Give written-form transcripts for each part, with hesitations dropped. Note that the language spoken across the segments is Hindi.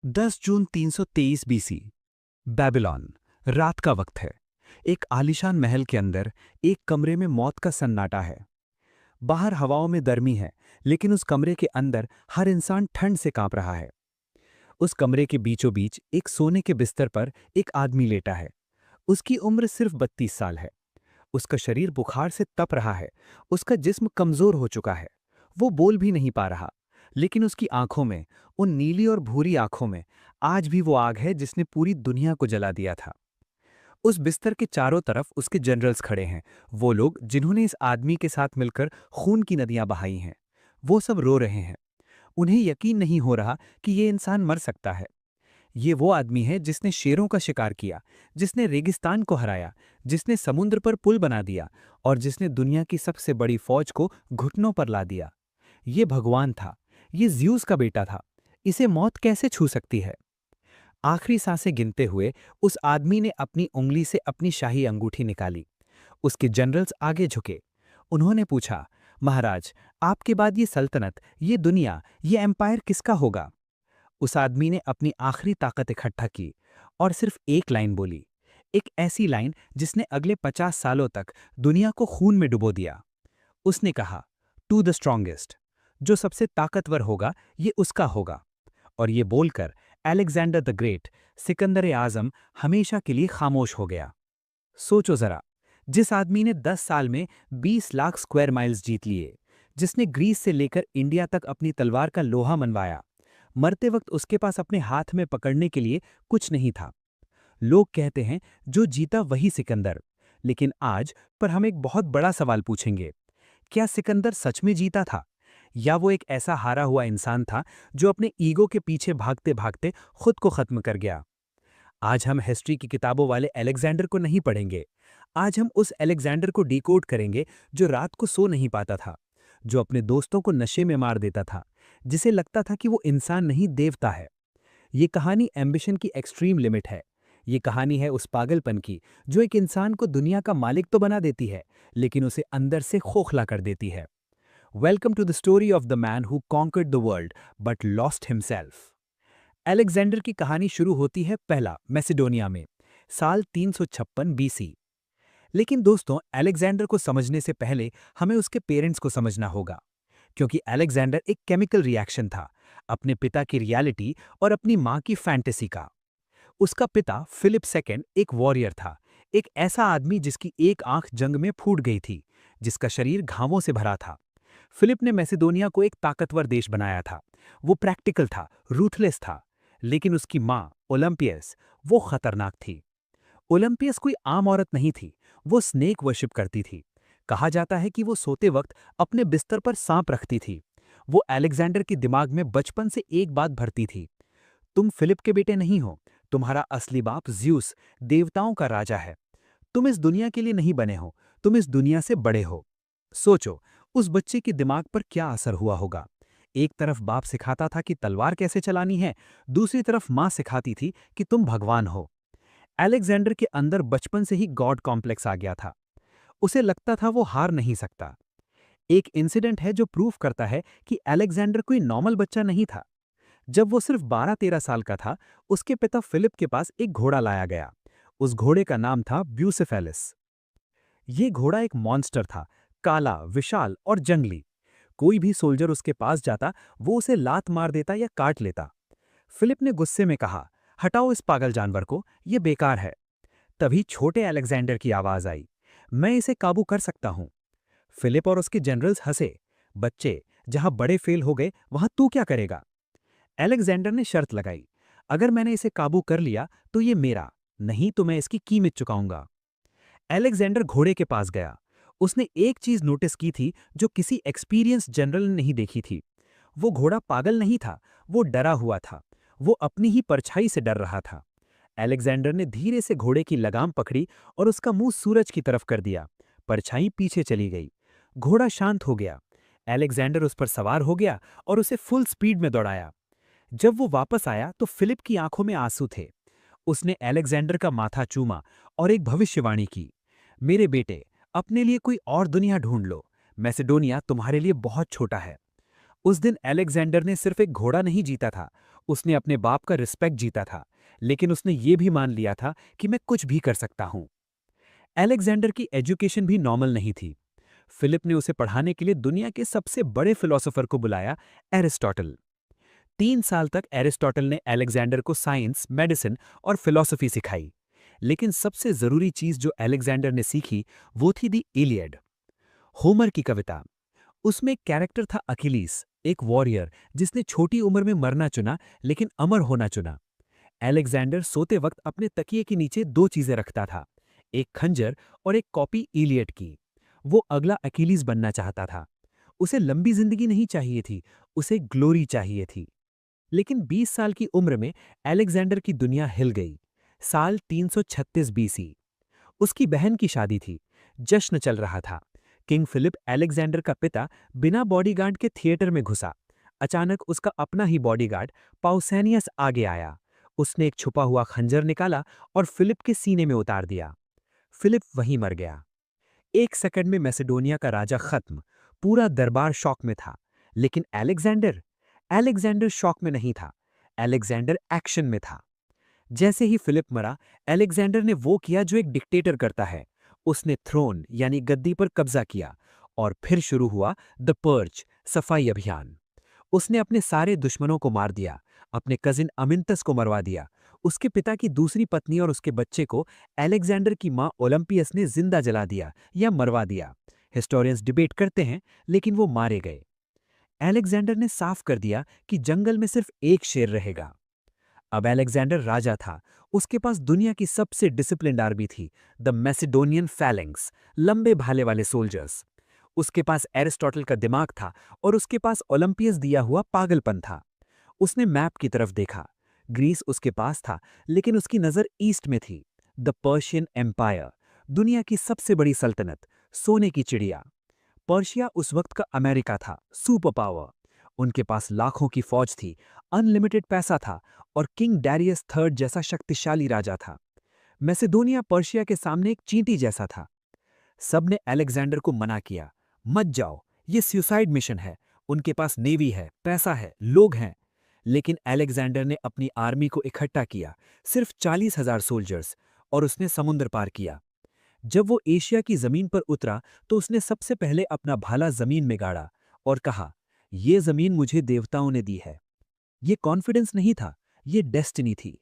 10 जून 323 बीसी। बेबीलोन। रात का वक्त है। एक आलीशान महल के अंदर एक कमरे में मौत का सन्नाटा है। बाहर हवाओं में गर्मी है, लेकिन उस कमरे के अंदर हर इंसान ठंड से कांप रहा है। उस कमरे के बीचों बीच एक सोने के बिस्तर पर एक आदमी लेटा है। उसकी उम्र सिर्फ 32 साल है। उसका शरीर बुखार से तप रहा है। उसका जिस्म कमजोर हो चुका है। वो बोल भी नहीं पा रहा, लेकिन उसकी आंखों में, उन नीली और भूरी आंखों में, आज भी वो आग है जिसने पूरी दुनिया को जला दिया था। उस बिस्तर के चारों तरफ उसके जनरल्स खड़े हैं, वो लोग जिन्होंने इस आदमी के साथ मिलकर खून की नदियां बहाई हैं। वो सब रो रहे हैं। उन्हें यकीन नहीं हो रहा कि ये इंसान मर सकता है। ये वो आदमी है जिसने शेरों का शिकार किया, जिसने रेगिस्तान को हराया, जिसने समुद्र पर पुल बना दिया और जिसने दुनिया की सबसे बड़ी फौज को घुटनों पर ला दिया। ये भगवान था। ये ज्यूस का बेटा था। इसे मौत कैसे छू सकती है? आखिरी सांसें गिनते हुए उस आदमी ने अपनी उंगली से अपनी शाही अंगूठी निकाली। उसके जनरल्स आगे झुके। उन्होंने पूछा, महाराज, आपके बाद ये सल्तनत, ये दुनिया, ये एम्पायर किसका होगा? उस आदमी ने अपनी आखिरी ताकत इकट्ठा की और सिर्फ एक लाइन बोली। एक ऐसी लाइन जिसने अगले 50 सालों तक दुनिया को खून में डुबो दिया। उसने कहा, टू द स्ट्रॉन्गेस्ट। जो सबसे ताकतवर होगा, ये उसका होगा। और ये बोलकर अलेक्जेंडर द ग्रेट, सिकंदर आजम, हमेशा के लिए खामोश हो गया। सोचो जरा, जिस आदमी ने 10 साल में 20 लाख स्क्वायर माइल्स जीत लिए, जिसने ग्रीस से लेकर इंडिया तक अपनी तलवार का लोहा मनवाया, मरते वक्त उसके पास अपने हाथ में पकड़ने के लिए कुछ नहीं था। लोग कहते हैं जो जीता वही सिकंदर। लेकिन आज पर हम एक बहुत बड़ा सवाल पूछेंगे। क्या सिकंदर सच में जीता था, या वो एक ऐसा हारा हुआ इंसान था जो अपने ईगो के पीछे भागते भागते खुद को खत्म कर गया? आज हम हिस्ट्री की किताबों वाले अलेक्जेंडर को नहीं पढ़ेंगे। आज हम उस अलेक्जेंडर को डिकोड करेंगे जो रात को सो नहीं पाता था, जो अपने दोस्तों को नशे में मार देता था, जिसे लगता था कि वो इंसान नहीं देवता है। ये कहानी एम्बिशन की एक्सट्रीम लिमिट है। ये कहानी है उस पागलपन की जो एक इंसान को दुनिया का मालिक तो बना देती है, लेकिन उसे अंदर से खोखला कर देती है। Welcome to the story of the man who conquered the world but lost himself. Alexander की कहानी शुरू होती है पहला मैसेडोनिया में, साल 356 बीसी। लेकिन दोस्तों, अलेक्जेंडर को समझने से पहले हमें उसके पेरेंट्स को समझना होगा, क्योंकि अलेक्जेंडर एक केमिकल रिएक्शन था, अपने पिता की रियलिटी और अपनी मां की फैंटेसी का। उसका पिता फिलिप सेकंड एक वॉरियर था, एक ऐसा आदमी जिसकी एक आंख जंग में फूट गई थी, जिसका शरीर घावों से भरा था। फिलिप ने मैसेडोनिया को एक ताकतवर देश बनाया था। वो प्रैक्टिकल था, रूथलेस था। लेकिन उसकी मां ओलंपियस, वो खतरनाक थी। ओलंपियस कोई आम औरत नहीं थी। वो स्नेक वर्शिप करती थी। कहा जाता है कि वो सोते वक्त अपने बिस्तर पर सांप रखती थी। वो अलेक्जेंडर के दिमाग में बचपन से एक बात भरती थी, तुम फिलिप के बेटे नहीं हो। तुम्हारा असली बाप ज्यूस, देवताओं का राजा है। तुम इस दुनिया के लिए नहीं बने हो, तुम इस दुनिया से बड़े हो। सोचो, उस बच्चे के दिमाग पर क्या असर हुआ होगा। एक तरफ बाप सिखाता था कि तलवार कैसे चलानी है, दूसरी तरफ मां सिखाती थी कि तुम भगवान हो। अलेक्जेंडर के अंदर बचपन से ही गॉड कॉम्प्लेक्स आ गया था। उसे लगता था वो हार नहीं सकता। एक इंसिडेंट है जो प्रूफ करता है कि अलेक्जेंडर कोई नॉर्मल बच्चा नहीं था। जब वो सिर्फ 12-13 साल का था, उसके पिता फिलिप के पास एक घोड़ा लाया गया। उस घोड़े का नाम था ब्यूसेफेलिस। ये घोड़ा एक मॉन्स्टर था, काला, विशाल और जंगली। कोई भी सोल्जर उसके पास जाता, वो उसे लात मार देता या काट लेता। फिलिप ने गुस्से में कहा, हटाओ इस पागल जानवर को, ये बेकार है। तभी छोटे अलेक्जेंडर की आवाज आई, मैं इसे काबू कर सकता हूं। फिलिप और उसके जनरल्स हंसे, बच्चे, जहां बड़े फेल हो गए वहां तू क्या करेगा? अलेक्जेंडर ने शर्त लगाई, अगर मैंने इसे काबू कर लिया तो ये मेरा, नहीं तो मैं इसकी कीमत चुकाऊंगा। अलेक्जेंडर घोड़े के पास गया। उसने एक चीज नोटिस की थी जो किसी एक्सपीरियंस जनरल ने नहीं देखी थी। वो घोड़ा पागल नहीं था, वो डरा हुआ था। वो अपनी ही परछाई से डर रहा था। अलेक्जेंडर ने धीरे से घोड़े की लगाम पकड़ी और उसका मुंह सूरज की तरफ कर दिया। परछाई पीछे चली गई। घोड़ा शांत हो गया। अलेक्जेंडर उस पर सवार हो गया और उसे फुल स्पीड में दौड़ाया। जब वो वापस आया तो फिलिप की आंखों में आंसू थे। उसने अलेक्जेंडर का माथा चूमा और एक भविष्यवाणी की, मेरे बेटे, अपने लिए कोई और दुनिया ढूंढ लो। मैसेडोनिया तुम्हारे लिए बहुत छोटा है। उस दिन अलेक्जेंडर ने सिर्फ एक घोड़ा नहीं जीता था, उसने अपने बाप का रिस्पेक्ट जीता था, लेकिन उसने ये भी मान लिया था कि मैं कुछ भी कर सकता हूं। अलेक्जेंडर की एजुकेशन भी नॉर्मल नहीं थी। फिलिप ने उसे पढ़ाने के लिए दुनिया के सबसे बड़े फिलोसोफर को बुलाया, एरिस्टोटल। 3 साल तक एरिस्टोटल ने अलेक्जेंडर को साइंस, मेडिसिन और फिलॉसफी सिखाई। लेकिन सबसे जरूरी चीज जो अलेक्जेंडर ने सीखी वो थी दी इलियड, होमर की कविता। उसमें एक कैरेक्टर था अकिलीस, एक वॉरियर जिसने छोटी उम्र में मरना चुना लेकिन अमर होना चुना। अलेक्जेंडर सोते वक्त अपने तकिए के नीचे 2 चीजें रखता था, एक खंजर और एक कॉपी इलियड की। वो अगला अकिलीस बनना चाहता था। उसे लंबी जिंदगी नहीं चाहिए थी, उसे ग्लोरी चाहिए थी। लेकिन 20 साल की उम्र में अलेक्जेंडर की दुनिया हिल गई। साल 336 बीसी। उसकी बहन की शादी थी। जश्न चल रहा था। किंग फिलिप, अलेक्जेंडर का पिता, बिना बॉडीगार्ड के थिएटर में घुसा। अचानक उसका अपना ही बॉडीगार्ड पाउसेनियस आगे आया। उसने एक छुपा हुआ खंजर निकाला और फिलिप के सीने में उतार दिया। फिलिप वहीं मर गया। 1 सेकंड में मैसेडोनिया का राजा खत्म। पूरा दरबार शॉक में था। लेकिन अलेक्जेंडर अलेक्जेंडर शॉक में नहीं था। अलेक्जेंडर एक्शन में था। जैसे ही फिलिप मरा, अलेक्जेंडर ने वो किया जो एक डिक्टेटर करता है। उसने थ्रोन यानी गद्दी पर कब्जा किया। और फिर शुरू हुआ द पर्च, सफाई अभियान। उसने अपने सारे दुश्मनों को मार दिया। अपने कजिन अमिंतस को मरवा दिया। उसके पिता की दूसरी पत्नी और उसके बच्चे को अलेक्जेंडर की मां ओलंपियस ने जिंदा जला दिया या मरवा दिया। हिस्टोरियंस डिबेट करते हैं, लेकिन वो मारे गए। अलेक्जेंडर ने साफ कर दिया कि जंगल में सिर्फ एक शेर रहेगा। अब अलेक्जेंडर राजा था। उसके पास दुनिया की सबसे डिसिप्लिन्ड आर्मी थी, द मैसेडोनियन फैलेंक्स, लंबे भाले वाले सोल्जर्स। उसके पास एरिस्टोटल का दिमाग था और उसके पास ओलंपियस दिया हुआ पागलपन था। उसने मैप की तरफ देखा। ग्रीस उसके पास था, लेकिन उसकी नजर ईस्ट में थी। द पर्शियन एम्पायर, दुनिया की सबसे बड़ी सल्तनत, सोने की चिड़िया। पर्शिया उस वक्त का अमेरिका था, सुपर पावर। उनके पास लाखों की फौज थी, अनलिमिटेड पैसा था और किंग डैरियस थर्ड जैसा शक्तिशाली राजा था। मैसेडोनिया पर्शिया के सामने एक चींटी जैसा था। सबने अलेक्जेंडर को मना किया, मत जाओ, ये सुसाइड मिशन है। उनके पास नेवी है, पैसा है, लोग हैं। लेकिन अलेक्जेंडर ने अपनी आर्मी को इकट्ठा किया, सिर्फ 40,000 सोल्जर्स, और उसने समुद्र पार किया। जब वो एशिया की जमीन पर उतरा तो उसने सबसे पहले अपना भाला जमीन में गाड़ा और कहा, ये जमीन मुझे देवताओं ने दी है। ये कॉन्फिडेंस नहीं था, ये डेस्टिनी थी।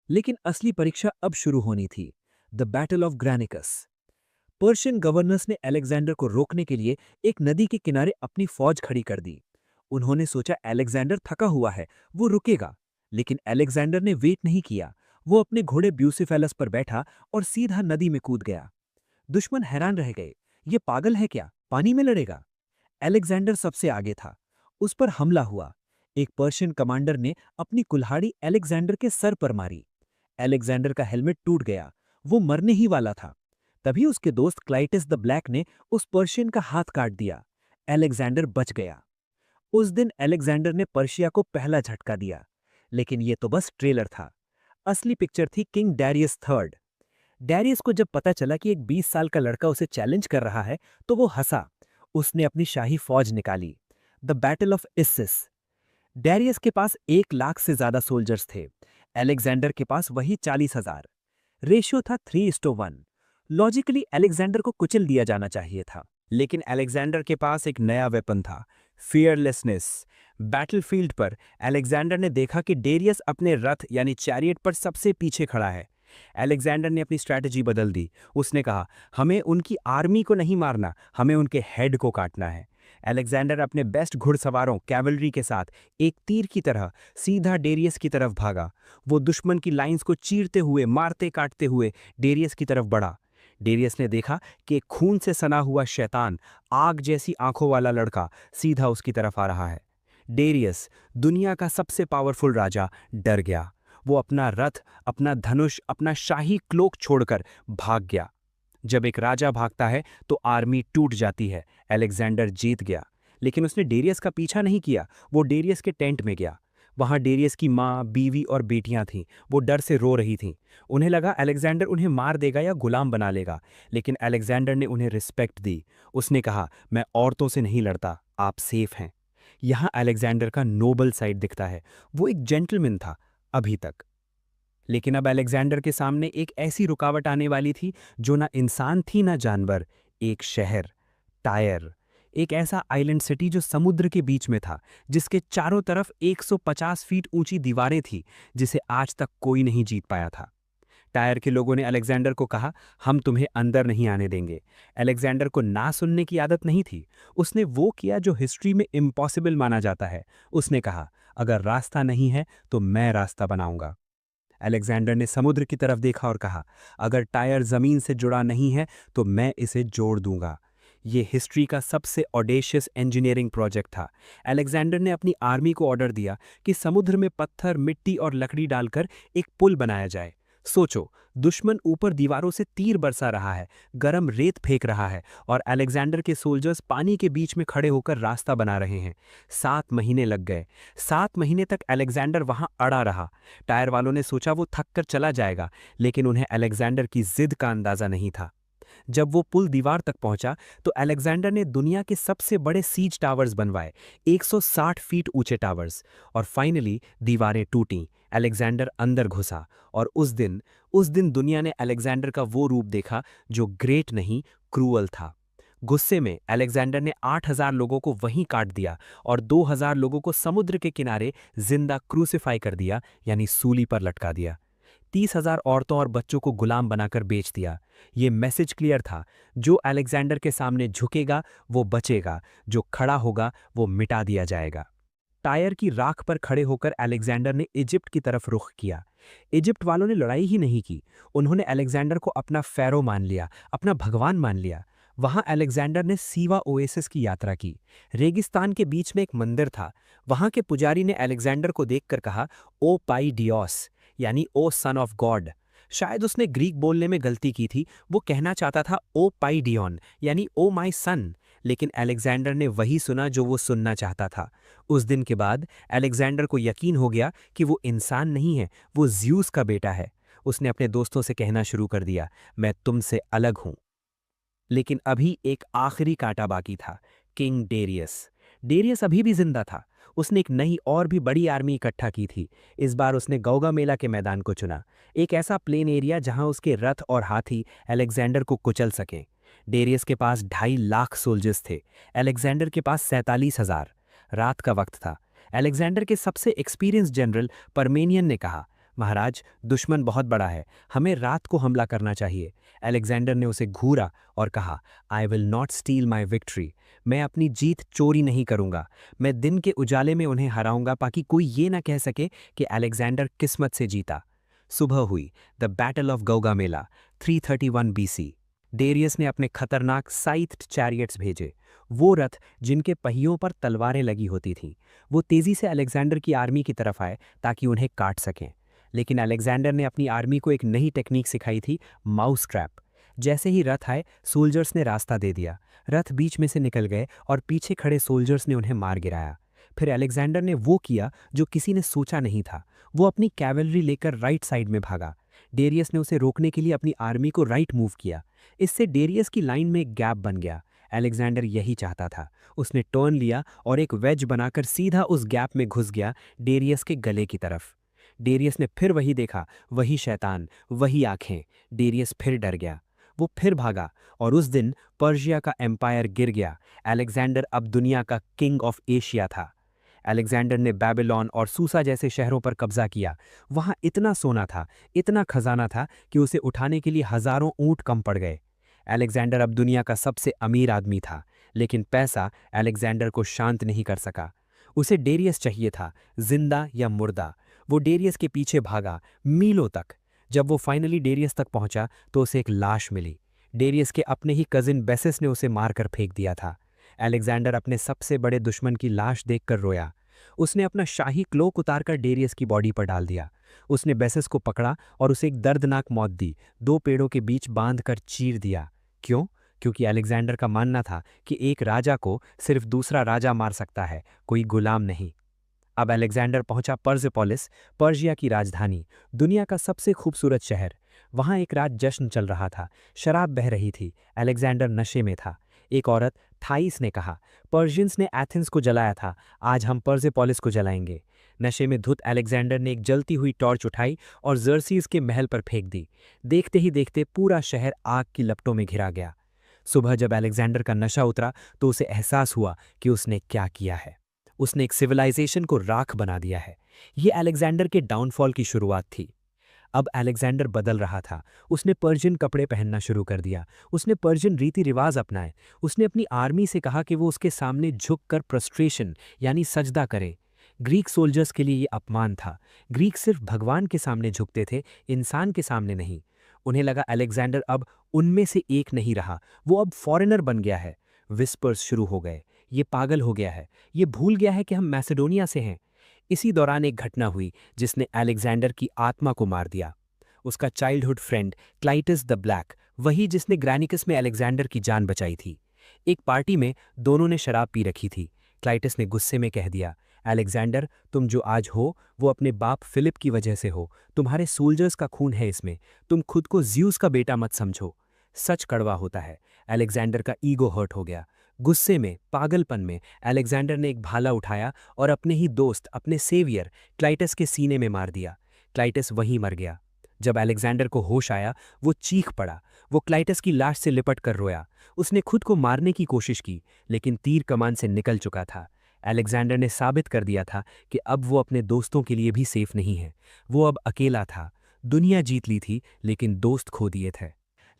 लेकिन असली परीक्षा अब शुरू होनी थी, the battle of Granicus. Persian governors ने अलेक्जेंडर को रोकने के लिए एक नदी के किनारे अपनी फौज खड़ी कर दी। उन्होंने सोचा अलेक्जेंडर थका हुआ है, वो रुकेगा। लेकिन अलेक्जेंडर ने वेट नहीं किया। वो अपने घोड़े ब्यूसिफेलस पर बैठा और सीधा नदी में कूद गया। दुश्मन हैरान रह गए, ये पागल है क्या, पानी में लड़ेगा। अलेक्जेंडर सबसे आगे था। उस पर हमला हुआ। एक पर्शियन कमांडर ने अपनी कुल्हाड़ी अलेक्जेंडर के सर पर मारी। अलेक्जेंडर का हेलमेट टूट गया। वो मरने ही वाला था। तभी उसके दोस्त क्लाइटिस द ब्लैक ने उस पर्शियन का हाथ काट दिया। अलेक्जेंडर बच गया। उस दिन अलेक्जेंडर ने पर्शिया को पहला झटका दिया। लेकिन ये तो बस ट्रेलर था। असली पिक्चर थी किंग डैरियस थर्ड। डैरियस को जब पता चला कि एक 20 साल का लड़का उसे चैलेंज कर रहा है, तो वो हंसा। उसने अपनी शाही फौज निकाली, द बैटल ऑफ इस्सिस। डैरियस के पास 1 लाख से ज्यादा सोल्जर्स थे। अलेक्जेंडर के पास वही 40,000। रेशियो था 3:1। लॉजिकली अलेक्जेंडर को कुचल दिया जाना चाहिए था। लेकिन अलेक्जेंडर के पास एक नया वेपन था, फियरलेसनेस। बैटलफील्ड पर अलेक्जेंडर ने देखा कि डेरियस अपने रथ यानी चैरियट पर सबसे पीछे खड़ा है। अलेक्जेंडर ने अपनी स्ट्रैटेजी बदल दी। उसने कहा, हमें उनकी आर्मी को नहीं मारना, हमें उनके हेड को काटना है। अलेक्जेंडर अपने बेस्ट घुड़सवारों कैवलरी के साथ एक तीर की तरह सीधा डेरियस की तरफ भागा। वो दुश्मन की लाइंस को चीरते हुए, मारते काटते हुए डेरियस की तरफ बढ़ा। डेरियस ने देखा कि एक खून से सना हुआ शैतान, आग जैसी आंखों वाला लड़का सीधा उसकी तरफ आ रहा है। डेरियस, दुनिया का सबसे पावरफुल राजा, डर गया। वो अपना रथ, अपना धनुष, अपना शाही क्लोक छोड़कर भाग गया। जब एक राजा भागता है तो आर्मी टूट जाती है। अलेक्जेंडर जीत गया। लेकिन उसने डेरियस का पीछा नहीं किया। वो डेरियस के टेंट में गया। वहां डेरियस की माँ, बीवी और बेटियां थीं। वो डर से रो रही थीं। उन्हें लगा अलेक्जेंडर उन्हें मार देगा या गुलाम बना लेगा। लेकिन अलेक्जेंडर ने उन्हें रिस्पेक्ट दी। उसने कहा, मैं औरतों से नहीं लड़ता, आप सेफ हैं। यहाँ अलेक्जेंडर का नोबल साइड दिखता है। वो एक जेंटलमैन था अभी तक। लेकिन अब अलेक्जेंडर के सामने एक ऐसी रुकावट आने वाली थी जो ना इंसान थी ना जानवर। एक शहर, टायर। एक ऐसा आइलैंड सिटी जो समुद्र के बीच में था, जिसके चारों तरफ 150 फीट ऊंची दीवारें थी, जिसे आज तक कोई नहीं जीत पाया था। टायर के लोगों ने अलेक्जेंडर को कहा, हम तुम्हें अंदर नहीं आने देंगे। अलेक्जेंडर को ना सुनने की आदत नहीं थी। उसने वो किया जो हिस्ट्री में इम्पॉसिबल माना जाता है। उसने कहा, अगर रास्ता नहीं है तो मैं रास्ता बनाऊंगा। अलेक्जेंडर ने समुद्र की तरफ देखा और कहा, अगर टायर जमीन से जुड़ा नहीं है तो मैं इसे जोड़ दूंगा। ये हिस्ट्री का सबसे ऑडेशियस इंजीनियरिंग प्रोजेक्ट था। अलेक्जेंडर ने अपनी आर्मी को ऑर्डर दिया कि समुद्र में पत्थर, मिट्टी और लकड़ी डालकर एक पुल बनाया जाए। सोचो, दुश्मन ऊपर दीवारों से तीर बरसा रहा है, गरम रेत फेंक रहा है, और अलेक्जेंडर के सोल्जर्स पानी के बीच में खड़े होकर रास्ता बना रहे हैं। 7 महीने लग गए। 7 महीने तक अलेक्जेंडर वहां अड़ा रहा। टायर वालों ने सोचा वो थक कर चला जाएगा, लेकिन उन्हें अलेक्जेंडर की जिद का अंदाजा नहीं था। जब वो पुल दीवार तक पहुंचा तो अलेक्जेंडर ने दुनिया के सबसे बड़े सीज टावर्स बनवाए, 160 फीट ऊंचे टावर्स। और फाइनली दीवारें टूटीं, अलेक्जेंडर अंदर घुसा। और उस दिन दुनिया ने अलेक्जेंडर का वो रूप देखा जो ग्रेट नहीं, क्रूअल था। गुस्से में अलेक्जेंडर ने 8,000 लोगों को वहीं काट दिया और 2,000 लोगों को समुद्र के किनारे जिंदा क्रूसिफाई कर दिया, यानी सूली पर लटका दिया। 30,000 औरतों और बच्चों को गुलाम बनाकर बेच दिया। ये मैसेज क्लियर था, जो अलेक्जेंडर के सामने झुकेगा वो बचेगा, जो खड़ा होगा वो मिटा दिया जाएगा। टायर की राख पर खड़े होकर अलेक्जेंडर ने इजिप्ट की तरफ रुख किया। इजिप्ट वालों ने लड़ाई ही नहीं की। उन्होंने अलेक्जेंडर को अपना फ़ैरो मान लिया, अपना भगवान मान लिया। वहां अलेक्जेंडर ने सीवा ओएसिस की यात्रा की। रेगिस्तान के बीच में एक मंदिर था। वहां के पुजारी ने अलेक्जेंडर को देखकर कहा, ओ पाई डियोस, यानी ओ सन ऑफ गॉड। शायद उसने ग्रीक बोलने में गलती की थी। वो कहना चाहता था ओ पाई डियोन, यानी ओ माई सन। लेकिन अलेक्जेंडर ने वही सुना जो वो सुनना चाहता था। उस दिन के बाद अलेक्जेंडर को यकीन हो गया कि वो इंसान नहीं है, वो ज़्यूस का बेटा है। उसने अपने दोस्तों से कहना शुरू कर दिया, मैं तुमसे अलग हूं। लेकिन अभी एक आखिरी कांटा बाकी था, किंग डेरियस। डेरियस अभी भी जिंदा था। उसने एक नई और भी बड़ी आर्मी इकट्ठा की थी। इस बार उसने गौगामेला के मैदान को चुना, एक ऐसा प्लेन एरिया जहां उसके रथ और हाथी अलेक्जेंडर को कुचल सकें। डेरियस के पास 2.5 लाख सोल्जर्स थे, अलेक्जेंडर के पास 47,000। रात का वक्त था। अलेक्जेंडर के सबसे एक्सपीरियंस जनरल परमेनियन ने कहा, महाराज, दुश्मन बहुत बड़ा है, हमें रात को हमला करना चाहिए। अलेक्जेंडर ने उसे घूरा और कहा, I will not steel my victory. मैं अपनी जीत चोरी नहीं करूंगा। मैं दिन के उजाले में उन्हें हराऊंगा ताकि कोई ये ना कह सके कि अलेक्जेंडर किस्मत से जीता। सुबह हुई, the battle of Gaugamela, 331 BC. Darius ने अपने खतरनाक साइथ्ड चैरियट्स भेजे, वो रथ जिनके पहियों पर तलवारें लगी होती थीं। वो तेजी से अलेक्जेंडर की आर्मी की तरफ आए ताकि उन्हें काट सकें। लेकिन अलेक्जेंडर ने अपनी आर्मी को एक नई टेक्निक सिखाई थी, माउस ट्रैप। जैसे ही रथ आए, सोल्जर्स ने रास्ता दे दिया। रथ बीच में से निकल गए और पीछे खड़े सोल्जर्स ने उन्हें मार गिराया। फिर अलेक्जेंडर ने वो किया जो किसी ने सोचा नहीं था। वो अपनी कैवलरी लेकर राइट साइड में भागा। डेरियस ने उसे रोकने के लिए अपनी आर्मी को राइट मूव किया। इससे डेरियस की लाइन में एक गैप बन गया। अलेक्जेंडर यही चाहता था। उसने टर्न लिया और एक वेज बनाकर सीधा उस गैप में घुस गया, डेरियस के गले की तरफ। डेरियस ने फिर वही देखा, वही शैतान, वही आंखें। डेरियस फिर डर गया। वो फिर भागा और उस दिन पर्शिया का एम्पायर गिर गया। अलेक्जेंडर अब दुनिया का किंग ऑफ एशिया था। अलेक्जेंडर ने बेबीलोन और सूसा जैसे शहरों पर कब्जा किया। वहां इतना सोना था, इतना खजाना था कि उसे उठाने के लिए हजारों ऊंट कम पड़ गए। अलेक्जेंडर अब दुनिया का सबसे अमीर आदमी था, लेकिन पैसा अलेक्जेंडर को शांत नहीं कर सका। उसे डेरियस चाहिए था, जिंदा या मुर्दा। वो डेरियस के पीछे भागा, मीलों तक। जब वो फाइनली डेरियस तक पहुंचा तो उसे एक लाश मिली। डेरियस के अपने ही कजिन बेसिस ने उसे मारकर फेंक दिया था। अलेक्जेंडर अपने सबसे बड़े दुश्मन की लाश देखकर रोया। उसने अपना शाही क्लोक उतारकर डेरियस की बॉडी पर डाल दिया। उसने बेसिस को पकड़ा और उसे एक दर्दनाक मौत दी, 2 पेड़ों के बीच बांधकर चीर दिया। क्यों? क्योंकि अलेक्जेंडर का मानना था कि एक राजा को सिर्फ दूसरा राजा मार सकता है, कोई गुलाम नहीं। अब अलेक्जेंडर पहुंचा पर्सेपोलिस, पर्शिया की राजधानी, दुनिया का सबसे खूबसूरत शहर। वहां एक रात जश्न चल रहा था, शराब बह रही थी, अलेक्जेंडर नशे में था। एक औरत थाइस ने कहा, पर्शियंस ने एथेंस को जलाया था, आज हम पर्सेपोलिस को जलाएंगे। नशे में धुत अलेक्जेंडर ने एक जलती हुई टॉर्च उठाई और जर्सीज के महल पर फेंक दी। देखते ही देखते पूरा शहर आग की लपटों में घिरा गया। सुबह जब अलेक्जेंडर का नशा उतरा तो उसे एहसास हुआ कि उसने क्या किया है। उसने एक सिविलाइजेशन को राख बना दिया है। ये अलेक्जेंडर के डाउनफॉल की शुरुआत थी। अब अलेक्जेंडर बदल रहा था। उसने पर्शियन कपड़े पहनना शुरू कर दिया। उसने पर्शियन रीति रिवाज अपनाए। उसने अपनी आर्मी से कहा कि वो उसके सामने झुककर प्रस्ट्रेशन यानी सजदा करे। ग्रीक सोल्जर्स के लिए ये अपमान था। ग्रीक सिर्फ भगवान के सामने झुकते थे, इंसान के सामने नहीं। उन्हें लगा अलेक्जेंडर अब उनमें से एक नहीं रहा, वो अब फॉरेनर बन गया है। विस्पर्स शुरू हो गए, ये पागल हो गया है, ये भूल गया है कि हम मैसेडोनिया से हैं। इसी दौरान एक घटना हुई जिसने अलेक्जेंडर की आत्मा को मार दिया। उसका चाइल्डहुड फ्रेंड क्लाइटस द ब्लैक, वही जिसने ग्रैनिकस में अलेक्जेंडर की जान बचाई थी। एक पार्टी में दोनों ने शराब पी रखी थी। क्लाइटस ने गुस्से में कह दिया, अलेक्जेंडर, तुम जो आज हो वो अपने बाप फिलिप की वजह से हो। तुम्हारे सोल्जर्स का खून है इसमें। तुम खुद को ज्यूस का बेटा मत समझो। सच कड़वा होता है। अलेक्जेंडर का ईगो हर्ट हो गया। गुस्से में, पागलपन में अलेक्जेंडर ने एक भाला उठाया और अपने ही दोस्त, अपने सेवियर क्लाइटस के सीने में मार दिया। क्लाइटस वहीं मर गया। जब अलेक्जेंडर को होश आया, वो चीख पड़ा। वो क्लाइटस की लाश से लिपट कर रोया। उसने खुद को मारने की कोशिश की, लेकिन तीर कमान से निकल चुका था। अलेक्जेंडर ने साबित कर दिया था कि अब वो अपने दोस्तों के लिए भी सेफ नहीं है। वो अब अकेला था। दुनिया जीत ली थी, लेकिन दोस्त खो दिए थे।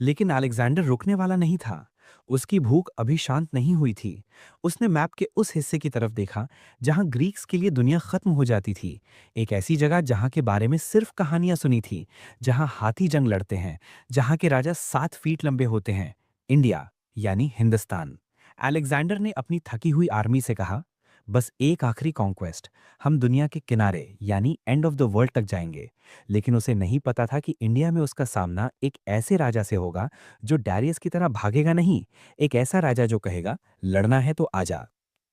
लेकिन अलेक्जेंडर रुकने वाला नहीं था। उसकी भूख अभी शांत नहीं हुई थी। उसने मैप के उस हिस्से की तरफ देखा जहां ग्रीक्स के लिए दुनिया खत्म हो जाती थी। एक ऐसी जगह जहां के बारे में सिर्फ कहानियां सुनी थी, जहां हाथी जंग लड़ते हैं, जहां के राजा 7 फीट लंबे होते हैं। इंडिया, यानी हिंदुस्तान। अलेक्जेंडर ने अपनी थकी हुई आर्मी से कहा, बस एक आखिरी कॉन्क्वेस्ट, हम दुनिया के किनारे यानी एंड ऑफ द वर्ल्ड तक जाएंगे। लेकिन उसे नहीं पता था कि इंडिया में उसका सामना एक ऐसे राजा से होगा जो डैरियस की तरह भागेगा नहीं। एक ऐसा राजा जो कहेगा, लड़ना है तो आजा।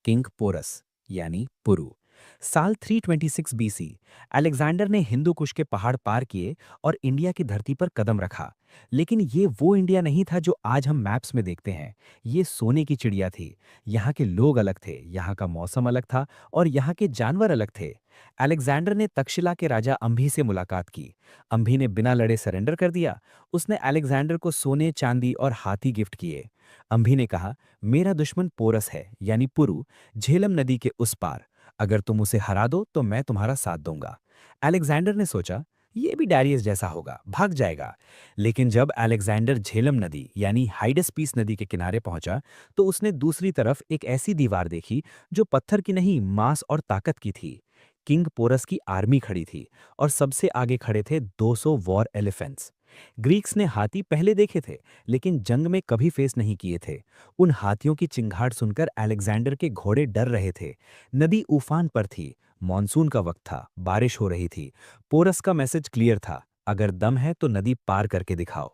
किंग पोरस, यानी पुरु। साल 326 बीसी अलेक्जेंडर ने हिंदू कुश के पहाड़ पार किए और इंडिया की धरती पर कदम रखा। लेकिन ये वो इंडिया नहीं था जो आज हम मैप्स में देखते हैं। ये सोने की चिड़िया थी। यहाँ के लोग अलग थे, यहाँ का मौसम अलग था और यहाँ के जानवर अलग थे। अलेक्जेंडर ने तक्षशिला के राजा अंभी से मुलाकात की। अंभी ने बिना लड़े सरेंडर कर दिया। उसने अलेक्जेंडर को सोने, चांदी और हाथी गिफ्ट किए। अंभी ने कहा, मेरा दुश्मन पोरस है, यानी पुरु, झेलम नदी के उस पार। अगर तुम उसे हरा दो तो मैं तुम्हारा साथ दूंगा। अलेक्जेंडर ने सोचा, ये भी डैरियस जैसा होगा, भाग जाएगा। लेकिन जब अलेक्जेंडर झेलम नदी यानी हाइडेस्पीस नदी के किनारे पहुंचा तो उसने दूसरी तरफ एक ऐसी दीवार देखी जो पत्थर की नहीं, मांस और ताकत की थी। किंग पोरस की आर्मी खड़ी थी और सबसे आगे खड़े थे 200 वॉर एलिफेंट्स। ग्रीक्स ने हाथी पहले देखे थे, लेकिन जंग में कभी फेस नहीं किए थे। उन हाथियों की चिंगाड़ सुनकर अलेक्जेंडर के घोड़े डर रहे थे। नदी उफान पर थी। मॉनसून का वक्त था, बारिश हो रही थी। पोरस का मैसेज क्लियर था, अगर दम है तो नदी पार करके दिखाओ।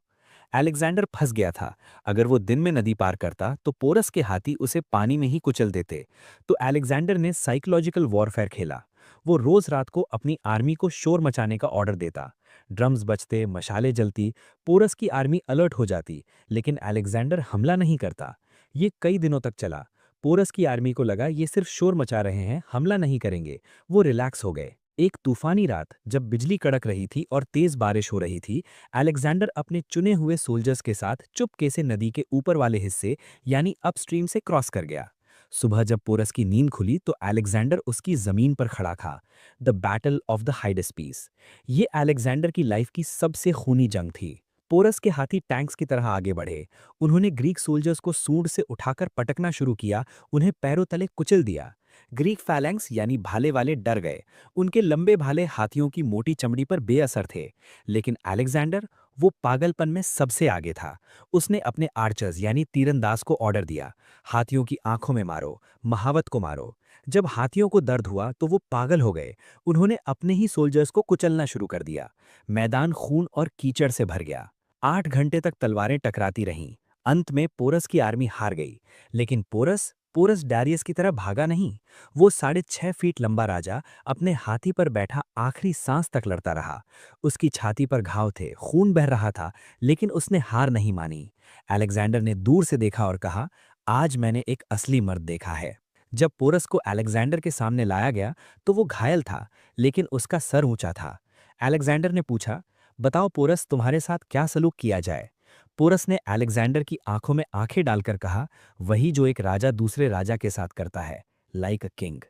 अलेक्जेंडर फंस गया था। अगर वो दिन में नदी पार करता तो पोरस के हाथी उसे पानी में ही कुचल देते। तो अलेक्जेंडर ने साइकोलॉजिकल वॉरफेयर खेला। वो रोज रात को अपनी आर्मी को शोर मचाने का ऑर्डर देता। ड्रम्स बजते, मशाले जलती, पोरस की आर्मी अलर्ट हो जाती, लेकिन अलेक्जेंडर हमला नहीं करता। ये कई दिनों तक चला। पोरस की आर्मी को लगा ये सिर्फ शोर मचा रहे हैं, हमला नहीं करेंगे। वो रिलैक्स हो गए। एक तूफानी रात जब बिजली कड़क रही थी और तेज बारिश हो रही थी, अलेक्जेंडर अपने चुने हुए सोल्जर्स के साथ चुपके से नदी के ऊपर वाले हिस्से यानी अपस्ट्रीम से क्रॉस कर गया। सुबह जब पोरस की नींद खुली तो अलेक्जेंडर उसकी जमीन पर खड़ा था। The battle of the Hydaspes. ये अलेक्जेंडर की लाइफ की सबसे खूनी जंग थी। पोरस के हाथी टैंक्स की तरह आगे बढ़े। उन्होंने ग्रीक सोल्जर्स को सूंड से उठाकर पटकना शुरू किया, उन्हें पैरों तले कुचल दिया। ग्रीक फैलेंक्स यानी भाले वाले डर गए। उनके लंबे भाले हाथियों की मोटी चमड़ी पर बेअसर थे। लेकिन अलेक्जेंडर, वो पागलपन में सबसे आगे था। उसने अपने आर्चर्स यानी तीरंदाज को ऑर्डर दिया, हाथियों की आंखों में मारो, महावत को मारो। जब हाथियों को दर्द हुआ तो वो पागल हो गए। उन्होंने अपने ही सोल्जर्स को कुचलना शुरू कर दिया। मैदान खून और कीचड़ से भर गया। 8 घंटे तक तलवारें टकराती रहीं। अंत में पोरस की आर्मी हार गई। लेकिन पोरस पोरस डैरियस की तरह भागा नहीं। वो 6.5 फीट लंबा राजा अपने हाथी पर बैठा आखिरी सांस तक लड़ता रहा। उसकी छाती पर घाव थे, खून बह रहा था, लेकिन उसने हार नहीं मानी। अलेक्जेंडर ने दूर से देखा और कहा, आज मैंने एक असली मर्द देखा है। जब पोरस को अलेक्जेंडर के सामने लाया गया तो वो घायल था, लेकिन उसका सर ऊंचा था। अलेक्जेंडर ने पूछा, बताओ पोरस, तुम्हारे साथ क्या सलूक किया जाए? पोरस ने अलेक्जेंडर की आंखों में आंखें डालकर कहा, वही जो एक राजा दूसरे राजा के साथ करता है, लाइक अ किंग।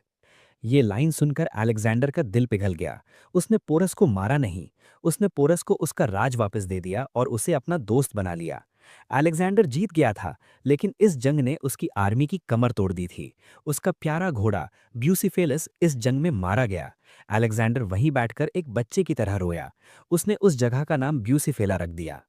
ये लाइन सुनकर अलेक्जेंडर का दिल पिघल गया। उसने पोरस को मारा नहीं, उसने पोरस को उसका राज वापस दे दिया और उसे अपना दोस्त बना लिया। अलेक्जेंडर जीत गया था, लेकिन इस जंग ने उसकी आर्मी की कमर तोड़ दी थी। उसका प्यारा घोड़ा ब्यूसीफेलस इस जंग में मारा गया। अलेक्जेंडर वहीं बैठकर एक बच्चे की तरह रोया। उसने उस जगह का नाम ब्यूसीफेला रख दिया।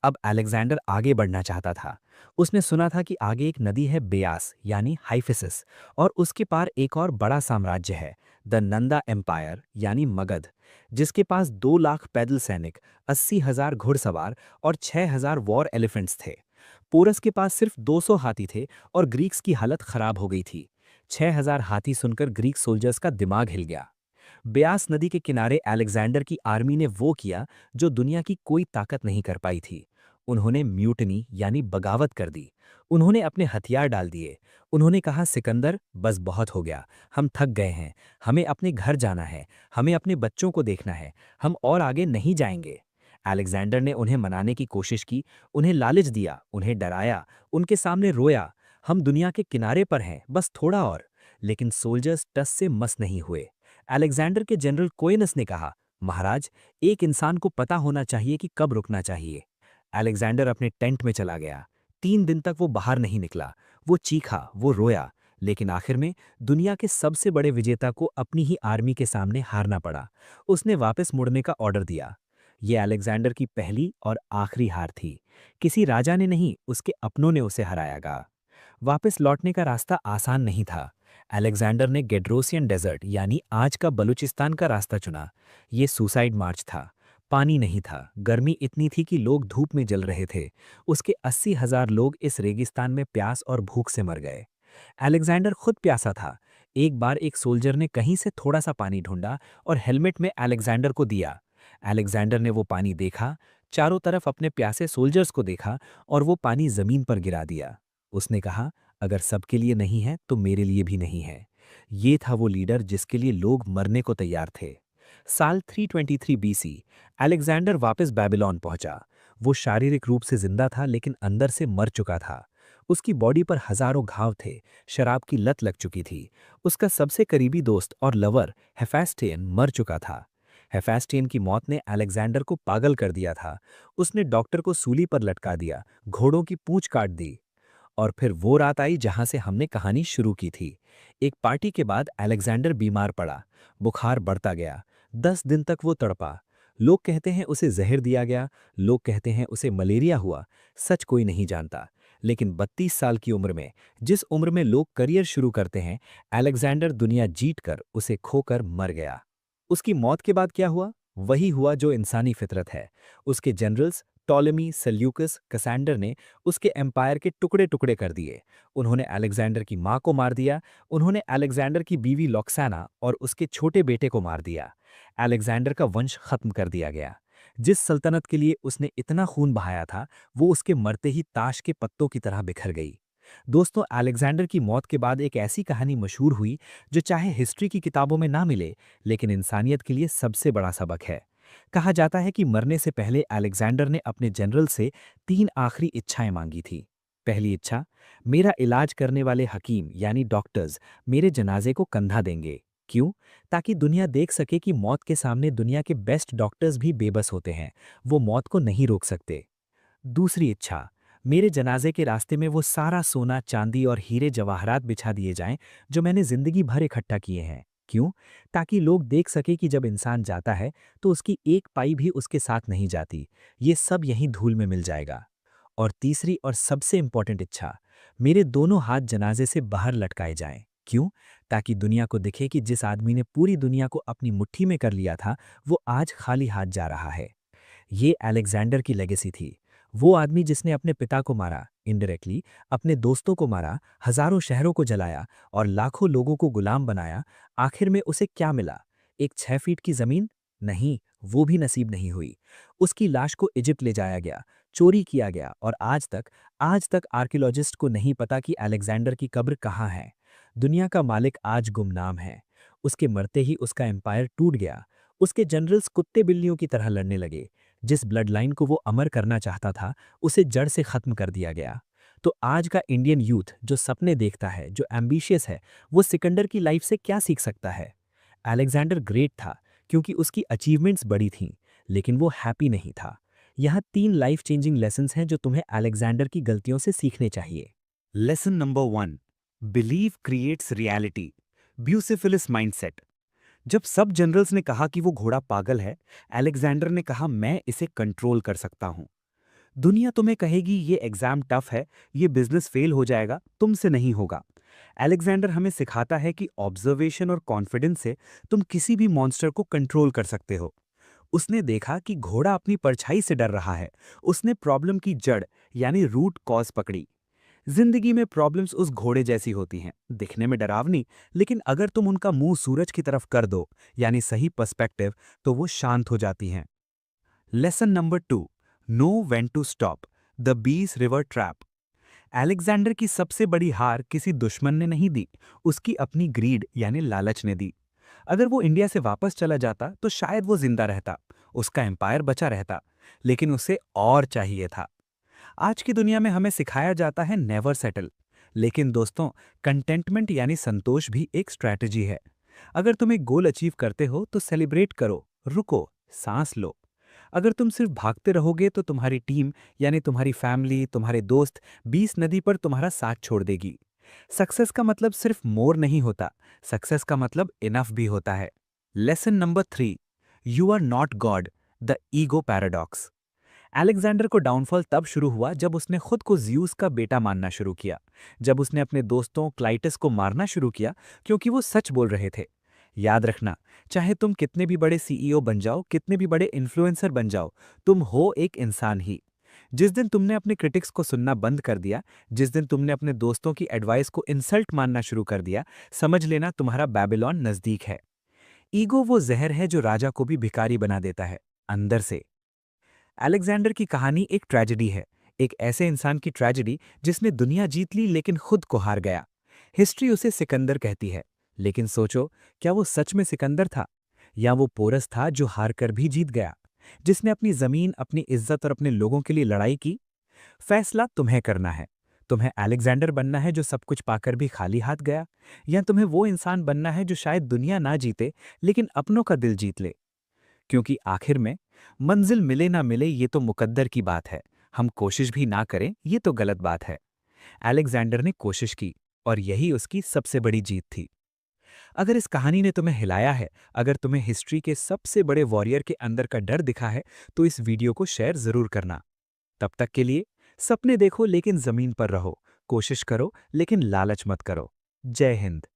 अब अलेक्जेंडर आगे बढ़ना चाहता था। उसने सुना था कि आगे एक नदी है, बेयास यानी हाइफिसिस, और उसके पार एक और बड़ा साम्राज्य है, द नंदा एम्पायर यानी मगध, जिसके पास 2 लाख पैदल सैनिक, 80,000 घुड़सवार और 6,000 वॉर एलिफेंट्स थे। पोरस के पास सिर्फ 200 हाथी थे और ग्रीक्स की हालत खराब हो गई थी। 6,000 हाथी सुनकर ग्रीक सोल्जर्स का दिमाग हिल गया। ब्यास नदी के किनारे अलेक्जेंडर की आर्मी ने वो किया जो दुनिया की कोई ताकत नहीं कर पाई थी। उन्होंने म्यूटनी यानी बगावत कर दी। उन्होंने अपने हथियार डाल दिए। उन्होंने कहा, सिकंदर, बस बहुत हो गया, हम थक गए हैं, हमें अपने घर जाना है, हमें अपने बच्चों को देखना है, हम और आगे नहीं जाएंगे। अलेक्जेंडर ने उन्हें मनाने की कोशिश की, उन्हें लालच दिया, उन्हें डराया, उनके सामने रोया, हम दुनिया के किनारे पर हैं, बस थोड़ा और। लेकिन सोल्जर्स टस से मस नहीं हुए। अलेक्जेंडर के जनरल कोइनस ने कहा, महाराज, एक इंसान को पता होना चाहिए कि कब रुकना चाहिए। अलेक्जेंडर अपने टेंट में चला गया। 3 दिन तक वो बाहर नहीं निकला। वो चीखा, वो रोया, लेकिन आखिर में दुनिया के सबसे बड़े विजेता को अपनी ही आर्मी के सामने हारना पड़ा। उसने वापस मुड़ने का ऑर्डर दिया। ये अलेक्जेंडर की पहली और आखिरी हार थी। किसी राजा ने नहीं, उसके अपनों ने उसे हरायागा। वापस लौटने का रास्ता आसान नहीं था। अलेक्जेंडर ने गेड्रोसियन डेजर्ट यानी आज का बलूचिस्तान का रास्ता चुना। ये सुसाइड मार्च था। पानी नहीं था, गर्मी इतनी थी कि लोग धूप में जल रहे थे। उसके 80,000 लोग इस रेगिस्तान में प्यास और भूख से मर गए। अलेक्जेंडर खुद प्यासा था। एक बार एक सोल्जर ने कहीं से थोड़ा सा पानी ढूंढा और हेलमेट में अलेक्जेंडर को दिया। अलेक्जेंडर ने वो पानी देखा, चारों तरफ अपने प्यासे सोल्जर्स को देखा और वो पानी जमीन पर गिरा दिया। उसने कहा, अगर सबके लिए नहीं है तो मेरे लिए भी नहीं है। ये था वो लीडर जिसके लिए लोग मरने को तैयार थे। साल 323 बीसी, अलेक्जेंडर वापस बेबीलोन पहुंचा। वो शारीरिक रूप से जिंदा था, लेकिन अंदर से मर चुका था। उसकी बॉडी पर हजारों घाव थे, शराब की लत लग चुकी थी। उसका सबसे करीबी दोस्त और लवर हेफेस्टियन मर चुका था। हेफेस्टियन की मौत ने अलेक्जेंडर को पागल कर दिया था। उसने डॉक्टर को सूली पर लटका दिया, घोड़ों की पूंछ काट दी। और फिर वो रात आई जहां से हमने कहानी शुरू की थी। एक पार्टी के बाद अलेक्जेंडर बीमार पड़ा। बुखार बढ़ता गया। 10 दिन तक वो तड़पा। लोग कहते हैं उसे जहर दिया गया, लोग कहते हैं उसे मलेरिया हुआ। सच कोई नहीं जानता। लेकिन 32 साल की उम्र में, जिस उम्र में लोग करियर शुरू करते हैं, अलेक्जेंडर दुनिया जीतकर उसे खोकर मर गया। उसकी मौत के बाद क्या हुआ? वही हुआ जो इंसानी फितरत है। उसके जनरल्स टॉलेमी, सेल्यूकस, कसांडर ने उसके एम्पायर के टुकड़े टुकड़े कर दिए। उन्होंने अलेक्जेंडर की मां को मार दिया। उन्होंने अलेक्जेंडर की बीवी लॉक्साना और उसके छोटे बेटे को मार दिया। अलेक्जेंडर का वंश खत्म कर दिया गया। जिस सल्तनत के लिए उसने इतना खून बहाया था, वो उसके मरते ही ताश के पत्तों की तरह बिखर गई। दोस्तों, अलेक्जेंडर की मौत के बाद एक ऐसी कहानी मशहूर हुई जो चाहे हिस्ट्री की किताबों में ना मिले, लेकिन इंसानियत के लिए सबसे बड़ा सबक है। कहा जाता है कि मरने से पहले अलेक्जेंडर ने अपने जनरल से 3 आखिरी इच्छाएं मांगी थी। पहली इच्छा, मेरा इलाज करने वाले हकीम यानी डॉक्टर्स मेरे जनाजे को कंधा देंगे। क्यों? ताकि दुनिया देख सके कि मौत के सामने दुनिया के बेस्ट डॉक्टर्स भी बेबस होते हैं, वो मौत को नहीं रोक सकते। दूसरी इच्छा, मेरे जनाजे के रास्ते में वो सारा सोना, चांदी और हीरे जवाहरात बिछा दिए जाएं जो मैंने जिंदगी भर इकट्ठा किए हैं। क्यों? ताकि लोग देख सके कि जब इंसान जाता है तो उसकी एक पाई भी उसके साथ नहीं जाती, ये सब यहीं धूल में मिल जाएगा। और तीसरी और सबसे इंपॉर्टेंट इच्छा, मेरे दोनों हाथ जनाजे से बाहर लटकाए जाएं। क्यों? ताकि दुनिया को दिखे कि जिस आदमी ने पूरी दुनिया को अपनी मुट्ठी में कर लिया था, वो आज खाली हाथ जा रहा है। ये अलेक्जेंडर की लेगेसी थी। वो आदमी जिसने अपने पिता को मारा, इनडायरेक्टली अपने दोस्तों को मारा, हजारों शहरों को जलाया और लाखों लोगों को गुलाम बनाया। आखिर में उसे क्या मिला? एक 6 फीट की जमीन? नहीं, वो भी नसीब नहीं हुई। उसकी लाश को इजिप्ट ले जाया गया, चोरी किया गया और आज तक आर्कियोलॉजिस्ट को नहीं पता कि अलेक्जेंडर की कब्र कहाँ है। दुनिया का मालिक आज गुमनाम है। उसके मरते ही उसका एम्पायर टूट गया। उसके जनरल्स कुत्ते बिल्लियों की तरह लड़ने लगे। जिस ब्लड लाइन को वो अमर करना चाहता था, उसे जड़ से खत्म कर दिया गया। तो आज का इंडियन यूथ जो सपने देखता है, जो एम्बिशियस है, वो सिकंदर की लाइफ से क्या सीख सकता है? अलेक्जेंडर ग्रेट था क्योंकि उसकी अचीवमेंट्स बड़ी थीं, लेकिन वो हैप्पी नहीं था। यहाँ 3 लाइफ चेंजिंग लेसन्स हैं जो तुम्हें अलेक्जेंडर की गलतियों से सीखने चाहिए। Lesson number 1, believe creates reality, Bucephalus mindset. जब सब जनरल्स ने कहा कि वो घोड़ा पागल है, अलेक्जेंडर ने कहा मैं इसे कंट्रोल कर सकता हूं। दुनिया तुम्हें कहेगी ये एग्जाम टफ है, ये बिजनेस फेल हो जाएगा, तुमसे नहीं होगा। अलेक्जेंडर हमें सिखाता है कि ऑब्जर्वेशन और कॉन्फिडेंस से तुम किसी भी मॉन्स्टर को कंट्रोल कर सकते हो। उसने देखा कि घोड़ा अपनी परछाई से डर रहा है। उसने प्रॉब्लम की जड़ यानी रूट कॉज पकड़ी। जिंदगी में प्रॉब्लम्स उस घोड़े जैसी होती हैं, दिखने में डरावनी, लेकिन अगर तुम उनका मुंह सूरज की तरफ कर दो, यानी सही पर्सपेक्टिव, तो वो शांत हो जाती हैं। Lesson number 2, know when to stop, the Beas river trap. Alexander की सबसे बड़ी हार किसी दुश्मन ने नहीं दी, उसकी अपनी ग्रीड यानी लालच ने दी। अगर वो इंडिया से वापस चला जाता तो शायद वो जिंदा रहता, उसका एम्पायर बचा रहता, लेकिन उसे और चाहिए था। आज की दुनिया में हमें सिखाया जाता है नेवर सेटल, लेकिन दोस्तों, कंटेंटमेंट यानी संतोष भी एक स्ट्रैटेजी है। अगर तुम एक गोल अचीव करते हो तो सेलिब्रेट करो, रुको, सांस लो। अगर तुम सिर्फ भागते रहोगे तो तुम्हारी टीम यानी तुम्हारी फैमिली, तुम्हारे दोस्त 20 नदी पर तुम्हारा साथ छोड़ देगी। सक्सेस का मतलब सिर्फ मोर नहीं होता, सक्सेस का मतलब इनफ भी होता है। Lesson number 3, you are not God, the ego paradox. Alexander को डाउनफॉल तब शुरू हुआ जब उसने खुद को ज़्यूस का बेटा मानना शुरू किया, जब उसने अपने दोस्तों क्लाइटस को मारना शुरू किया क्योंकि वो सच बोल रहे थे। याद रखना, चाहे तुम कितने भी बड़े सीईओ बन जाओ, कितने भी बड़े इन्फ्लुएंसर बन जाओ, तुम हो एक इंसान ही। जिस दिन तुमने अपने क्रिटिक्स को सुनना बंद कर दिया, जिस दिन तुमने अपने दोस्तों की एडवाइस को इंसल्ट मानना शुरू कर दिया, समझ लेना तुम्हारा बैबिलॉन नजदीक है। ईगो वो जहर है जो राजा को भी भिखारी बना देता है, अंदर से। अलेक्जेंडर की कहानी एक ट्रेजेडी है, एक ऐसे इंसान की ट्रेजेडी जिसने दुनिया जीत ली लेकिन खुद को हार गया। हिस्ट्री उसे सिकंदर कहती है, लेकिन सोचो, क्या वो सच में सिकंदर था, या वो पोरस था जो हार कर भी जीत गया, जिसने अपनी जमीन, अपनी इज्जत और अपने लोगों के लिए लड़ाई की? फैसला तुम्हें करना है। तुम्हें अलेक्जेंडर बनना है जो सब कुछ पाकर भी खाली हाथ गया, या तुम्हें वो इंसान बनना है जो शायद दुनिया ना जीते लेकिन अपनों का दिल जीत ले? क्योंकि आखिर में मंजिल मिले ना मिले ये तो मुकद्दर की बात है, हम कोशिश भी ना करें ये तो गलत बात है। अलेक्जेंडर ने कोशिश की और यही उसकी सबसे बड़ी जीत थी। अगर इस कहानी ने तुम्हें हिलाया है, अगर तुम्हें हिस्ट्री के सबसे बड़े वॉरियर के अंदर का डर दिखा है, तो इस वीडियो को शेयर जरूर करना। तब तक के लिए सपने देखो लेकिन जमीन पर रहो, कोशिश करो लेकिन लालच मत करो। जय हिंद।